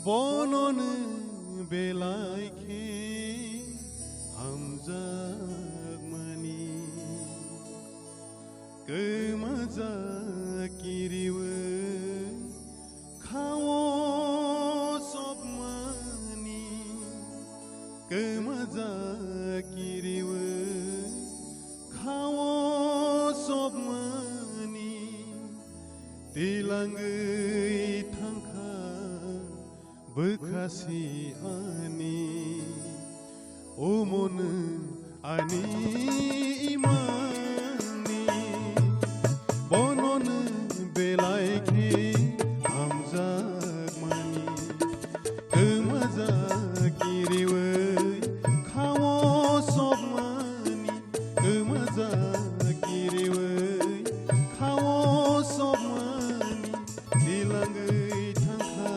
बनन बेलायखे hamzagmani kemaza kiriwe khawo sobmani kemaza kiriwe khawo sobmani tilangai thangkha bekasi ani Omon ani imani bonon belaike hamzagmani kemaza kiriwe khawo sobmani kemaza kiriwe khawo sobmani dilangai thangkha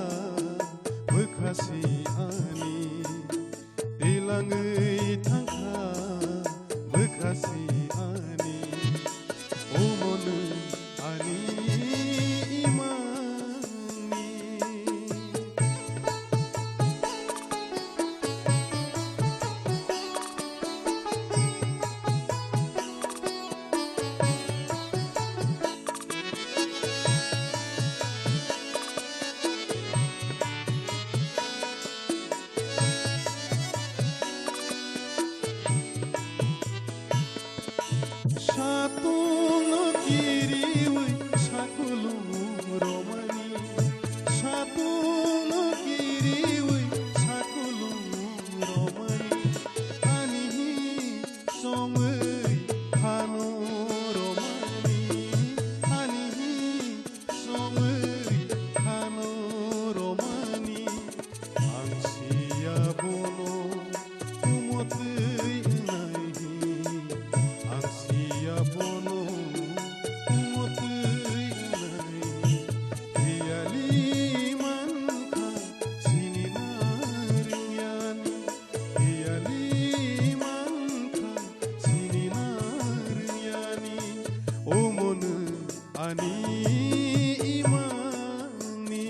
bekasi ani dilangai thangkha bekasi ani omon ani imani Satung kiriwe sakulung romani Satung kiriwe sakulung romani Anihi songwei hano romani Anihi songwei hano romani Angsia bono umotei naihi Angsia bono umotei naihi Riali manka sini narinyani Riali manka sini narinyani Omon ani imani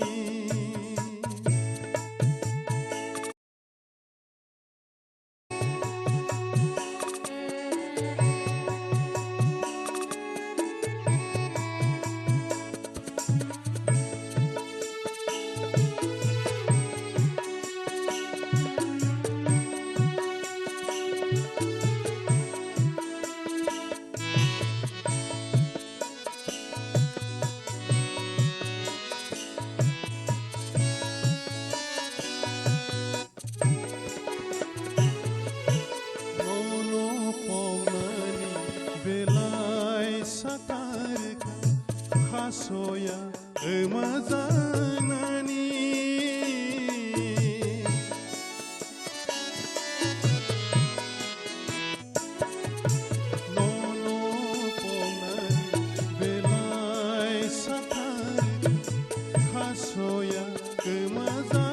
Belai satarka khasoya emazanani Nono pomani belai satarka khasoya emazanani